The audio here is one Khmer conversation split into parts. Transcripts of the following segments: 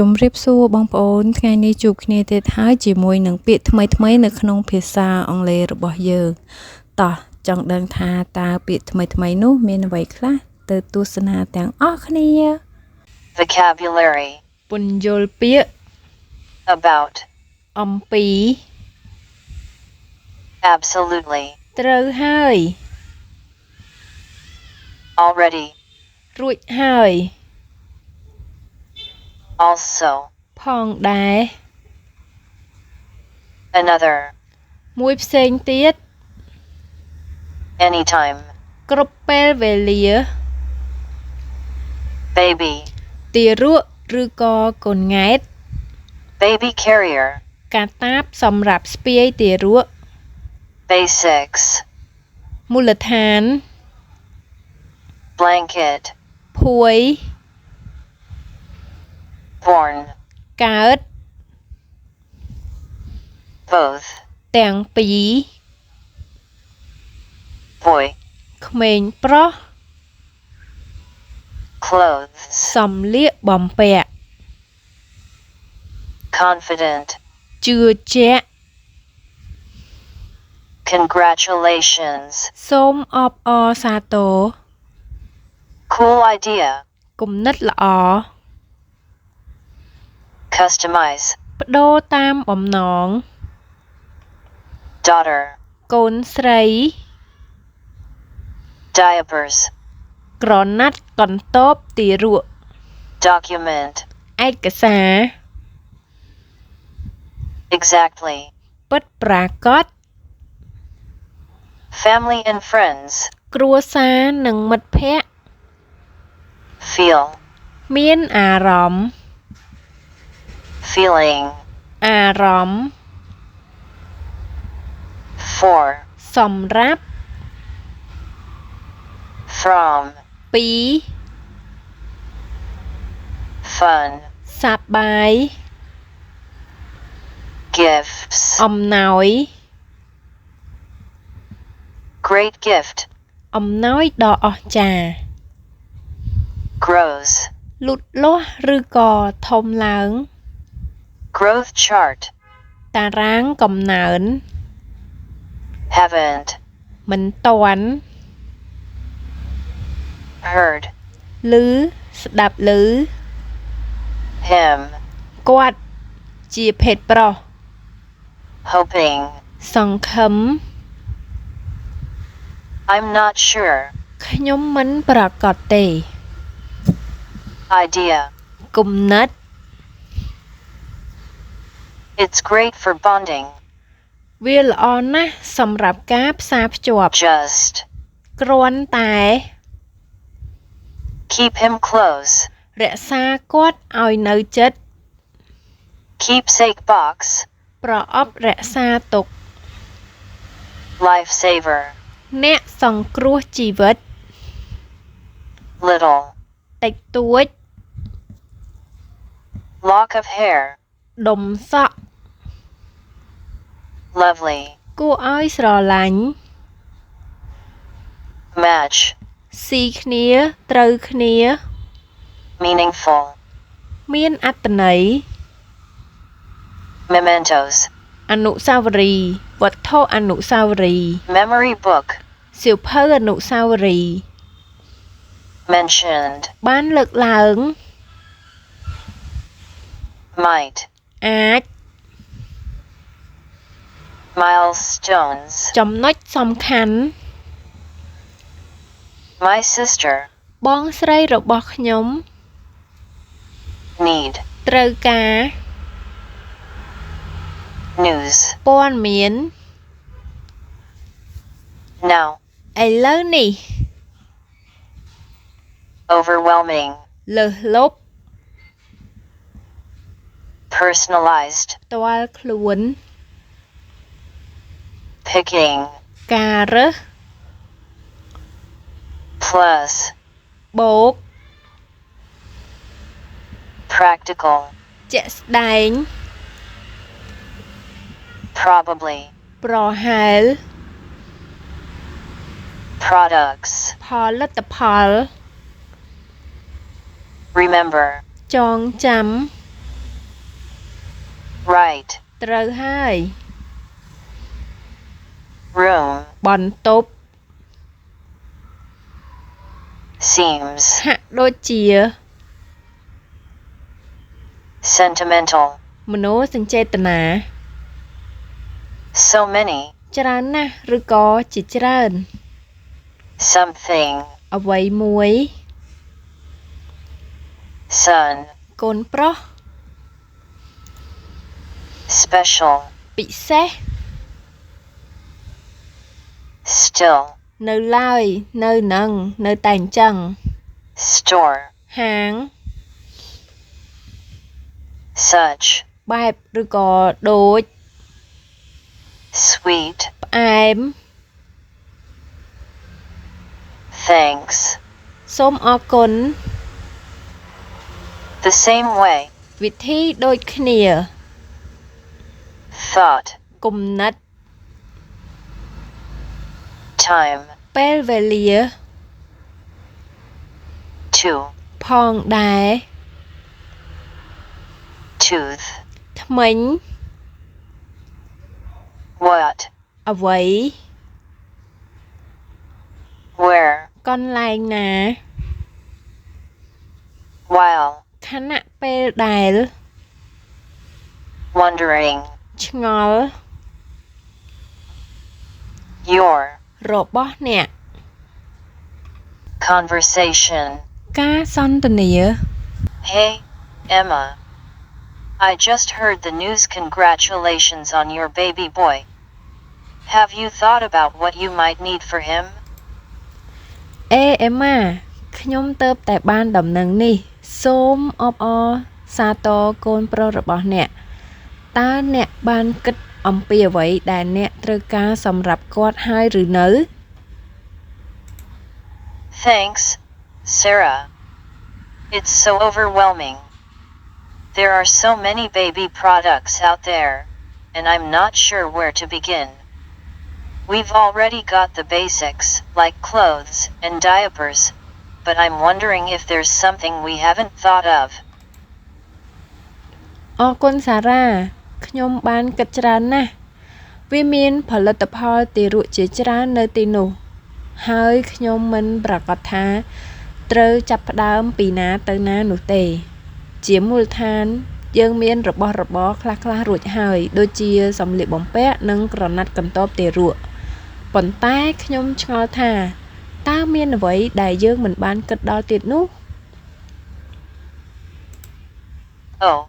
ជំរាបសួរបងប្អូនថ្ងៃនេះជួបគ្នាទៀតហើយជាមួយនឹងពាក្យថ្មីៗនៅក្នុងភាសាអង់គ្លេសរបស់យើងតោះចង់ដឹងថាតើពាក្យថ្មីៗនោះមានអ្វីខ្លះទៅទស្សនាទាំងអស់គ្នា Vocabulary ពន្យល់ពាក្យ about អំពី absolutely ត្រូវហើយ already រួចហើយ also ផងដែរ another មួយផ្សេងទៀត anytime គ្រប់ពេលវេលា baby ទារកឬក៏កូនង៉ែត baby carrier កាតាបសម្រាប់ស្ពាយទារក basics មូលដ្ឋាន blanket ភួយ born កើត both ទាំងពីរ boy ក្មេងប្រុស clothes សម្លៀកបំពាក់ confident ជឿជាក់ congratulations សូមអបអរសាទរ cool idea គំនិតល្អ customize ប្ដូរតាមបំណង daughter កូនស្រី diapers ក្រណាត់កន្ទបទារក document ឯកសារ exactly ពិតប្រាកដ family and friends គ្រួសារនិងមិត្តភ័ក្តិ feel មានអារម្មណ៍ feeling អារម្មណ៍ for សម្រាប់ from ពី fun សប្បាយ gifts អំណោយ great gift អំណោយដ៏អស្ចារ្យ grows លូតលាស់ឬក៏ធំឡើង growth chart តារាងកំណើន haven't មិនទាន់ heard ឮស្ដាប់ឮ him គាត់ជាភេទប្រុស hoping សង្ឃឹម I'm not sure ខ្ញុំមិនប្រកាសទេ idea គំនិត it's great for bonding វាល្អណាស់សម្រាប់ការផ្សារភ្ជាប់ just គ្រាន់តែ keep him close រក្សាគាត់ឲ្យនៅជិត keepsake box ប្រអប់រក្សាទុក lifesaver អ្នកសង្គ្រោះជីវិត little តិចតួច lock of hair ដុំសក់ lovely គួរឲ្យស្រឡាញ់ match ស៊ីគ្នាត្រូវគ្នា meaningful មានអត្ថន័យ mementos អនុស្សាវរីយ៍វត្ថុអនុស្សាវរីយ៍ memory book សៀវភៅអនុស្សាវរីយ៍ mentioned បានលើកឡើង might អាច milestones ចំណុចសំខាន់ my sister បងស្រីរបស់ខ្ញុំ need ត្រូវការ news ព័ត៌មាន now ឥឡូវនេះ overwhelming លើសលប់ personalized ផ្ទាល់ខ្លួន picking ការរើស plus បូក practical ជាក់ស្ដែង probably ប្រហែល products ផលិតផល remember ចងចាំ Right. ត្រូវហើយ Room. បន្ទប់ Seems. ហាក់ដូចជា Sentimental. មនោសញ្ចេតនា So many. ច្រើនណាស់ឬក៏ជាច្រើន Something. អ្វីមួយ Son. កូនប្រុស Special. ពិសេស Still. នៅឡើយនៅនឹងនៅតែអញ្ចឹង Store. ហាង Such. បែបឬក៏ដូច Sweet. ផ្អែម Thanks. សូមអរគុណ The same way. វិធីដូចគ្នា Thought. គំនិត Time. ពេលវេលា To. ផងដែរ Tooth. ថ្មិញ What. អ្វី Where. កន្លែងណា While. ខណៈពេលដែល Wondering. ឆ្ងល់ Your. របស់អ្នក Conversation. ការសន្ទនា Hey, Emma. I just heard the news. Congratulations on your baby boy. Have you thought about what you might need for him? អេម៉ាខ្ញុំទៅតែបានដំណឹងនេះសូមអបអរសាទរកូនប្រុសរបស់អ្នកតើអ្នកបានគិតអំពីអ្វីដែលអ្នកត្រូវការសម្រាប់គាត់ហើយឬនៅ Thanks, Sarah. It's so overwhelming. There are so many baby products out there, and I'm not sure where to begin. We've already got the basics, like clothes and diapers, but I'm wondering if there's something we haven't thought of. អរគុណសារ៉ាខ្ញុំបានគិតច្រើនណាស់វាមានផលិតផលទារកជាច្រើននៅទីនោះហើយខ្ញុំមិនប្រកាសថាត្រូវចាប់ផ្ដើមពីណាទៅណានោះទេជាមូលដ្ឋានយើងមានរបស់របរខ្លះៗរួចហើយដូចជាសម្លៀកបំពាក់និងក្រណាត់កន្ទប់ទារកប៉ុន្តែខ្ញុំឆ្ងល់ថាតើមានអ្វីដែលយើងមិនបានគិតដល់ទៀតនោះ Oh,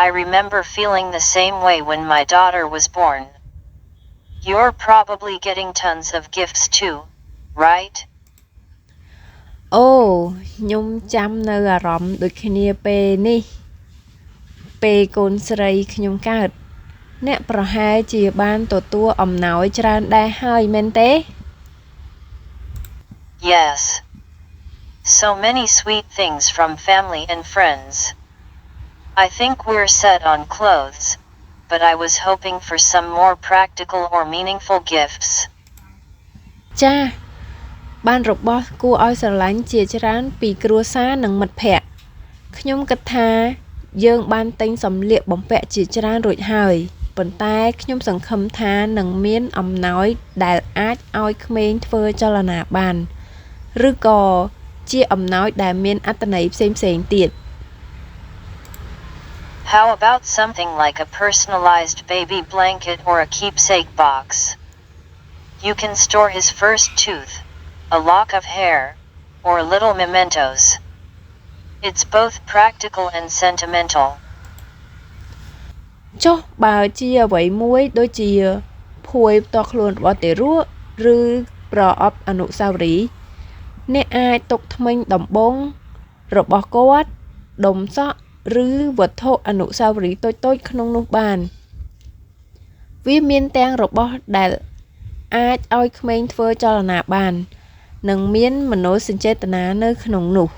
I remember feeling the same way when my daughter was born. You're probably getting tons of gifts too, right? អូខ្ញុំចាំនៅអារម្មណ៍ដូចគ្នាពេលនេះពេលកូនស្រីខ្ញុំកើតអ្នកប្រហែលជាបានទទួលអំណោយច្រើនដែរហើយមែនទេ Yes. So many sweet things from family and friends. I think we're set on clothes, but I was hoping for some more practical or meaningful gifts. ចា៎បានរបស់គួរឲ្យស្រឡាញ់ជាច្រើនពីគ្រួសារនិងមិត្តភ័ក្តិខ្ញុំគិតថាយើងបានទិញសម្លៀកបំពាក់ជាច្រើនរួចហើយប៉ុន្តែខ្ញុំសង្ឃឹមថានឹងមានអំណោយដែលអាចឲ្យក្មេងធ្វើចលនាបានឬក៏ជាអំណោយដែលមានអត្ថន័យផ្សេងៗទៀត How about something like a personalized baby blanket or a keepsake box? You can store his first tooth, a lock of hair, or little mementos. It's both practical and sentimental. ចុះបើជាអ្វីមួយដូចជាភួយផ្ទាល់ខ្លួនរបស់ទារកឬប្រអប់អនុស្សាវរីយ៍អ្នកអាចទុកធ្មេញដំបងរបស់គាត់ដុំសក់ឬវត្ថុអនុស្សាវរីយ៍តូចៗក្នុងនោះបានវាមានទាំងរបស់ដែលអាចឲ្យក្មេងធ្វើចលនាបាននិងមានមនោសញ្ចេតនានៅក្នុងនោះ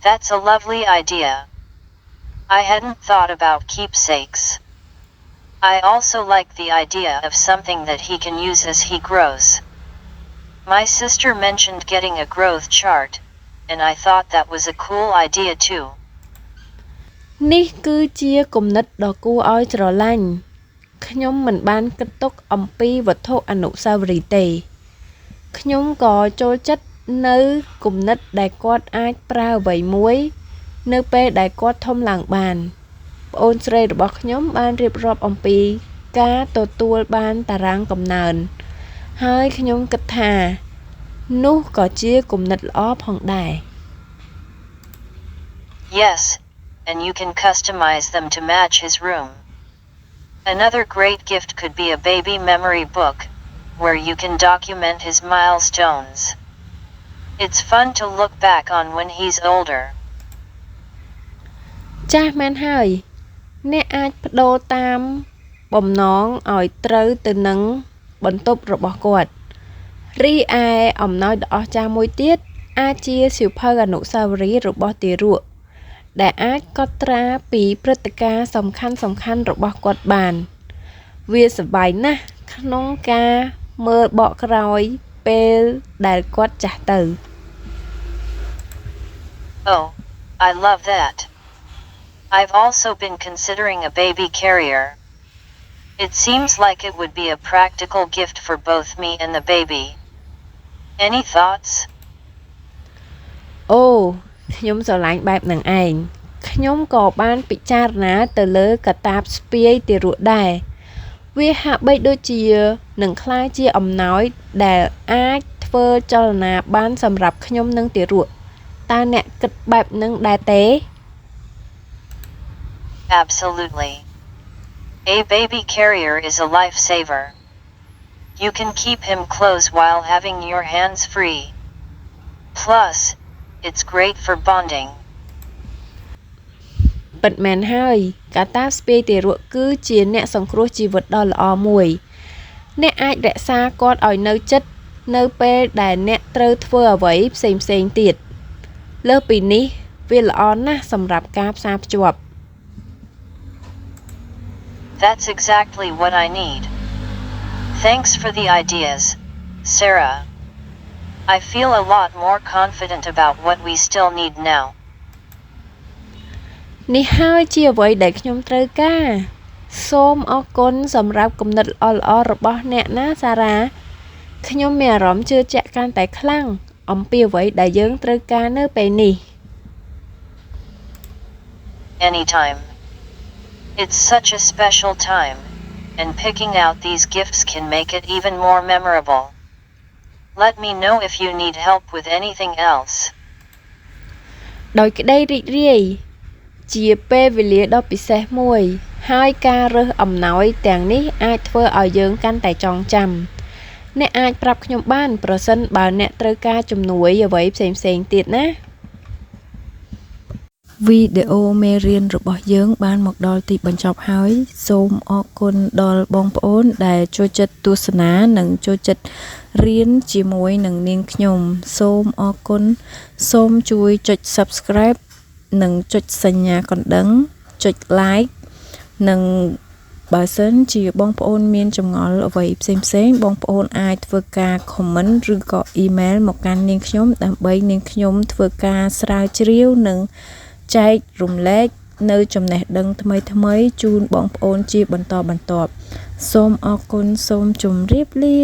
That's a lovely idea. I hadn't thought about keepsakes. I also like the idea of something that he can use as he grows. My sister mentioned getting a growth chart, and I thought that was a cool idea too. នេះគឺជាគំនិតដ៏គួរឲ្យស្រឡាញ់ខ្ញុំមិនបានគិតទុកអំពីវត្ថុអនុស្សាវរីយ៍ទេខ្ញុំក៏ចូលចិត្តនៅគំនិតដែលគាត់អាចប្រើអ្វីមួយនៅពេលដែលគាត់ធំឡើងបានប្អូនស្រីរបស់ខ្ញុំបានរៀបរាប់អំពីការទទួលបានតារាងកំណើនហើយខ្ញុំគិតថានោះក៏ជាគំនិតល្អផងដែរ Yes, and you can customize them to match his room. Another great gift could be a baby memory book, where you can document his milestones. It's fun to look back on when he's older. ចាស់មែនហើយអ្នកអាចបដូរតាមបំណងឲ្យត្រូវទៅនឹងបន្ទប់របស់គាត់រីឯអំណោយដ៏អស្ចារ្យមួយទៀតអាចជាសៀវភៅអនុស្សាវរីយ៍របស់ទារកដែលអាចកត់ត្រាពីព្រឹត្តិការណ៍សំខាន់ៗរបស់គាត់បានវាសប្បាយណាស់ក្នុងការមើលបកក្រោយពេលដែលគាត់ចាស់ទៅ Oh, I love that. I've also been considering a baby carrier. It seems like it would be a practical gift for both me and the baby. Any thoughts? អូខ្ញុំស្រឡាញ់បែបហ្នឹងឯងខ្ញុំក៏បានពិចារណាទៅលើកាតាបស្ពាយទារកដែរវាហាក់បីដូចជានឹងក្លាយជាអំណោយដែលអាចធ្វើចលនាបានសម្រាប់ខ្ញុំនិងទារកតើអ្នកគិតបែបហ្នឹងដែរទេ Absolutely. A baby carrier is a lifesaver. You can keep him close while having your hands free. Plus, it's great for bonding. ពិតមែនហើយកាតាបស្ពាយទារកគឺជាអ្នកសង្គ្រោះជីវិតដ៏ល្អមួយអ្នកអាចរក្សាគាត់ឲ្យនៅជិតនៅពេលដែលអ្នកត្រូវធ្វើអ្វីផ្សេងៗទៀតលើសពីនេះវាល្អណាស់សម្រាប់ការផ្សារភ្ជាប់ That's exactly what I need. Thanks for the ideas, Sarah. I feel a lot more confident about what we still need now. នេះហើយជាអ្វីដែលខ្ញុំត្រូវការសូមអរគុណសម្រាប់គំនិតល្អៗរបស់អ្នកណាសារ៉ាខ្ញុំមានអារម្មណ៍ជឿជាក់កាន់តែខ្លាំងអំពីអ្វីដែលយើងត្រូវការនៅពេលនេះ Anytime. It's such a special time, and picking out these gifts can make it even more memorable. Let me know if you need help with anything else. ដោយក្តីរីករាយជាពេលវេលាដ៏ពិសេសមួយហើយការរើសអំណោយទាំងនេះអាចធ្វើឲ្យយើងកាន់តែចងចាំអ្នកអាចប្រាប់ខ្ញុំបានប្រសិនបើអ្នកត្រូវការជំនួយអ្វីផ្សេងៗទៀតណាវីដេអូមេរៀនរបស់យើងបានមកដល់ទីបញ្ចប់ហើយសូមអរគុណដល់បងប្អូនដែលចូលចិត្តទស្សនានិងចូលចិត្តរៀនជាមួយនឹងនាងខ្ញុំសូមអរគុណសូមជួយចុច Subscribe និងចុចសញ្ញាកណ្ដឹងចុច Like និងបើសិនជាបងប្អូនមានចម្ងល់អ្វីផ្សេងៗបងប្អូនអាចធ្វើការ comment ឬក៏ email មកកាន់នាងខ្ញុំដើម្បីនាងខ្ញុំធ្វើការស្រាវជ្រាវនិងចែករំលែកនៅចំណេះដឹងថ្មីៗជូនបងប្អូនជាបន្តបន្ទាប់សូមអរគុណសូមជម្រាបលា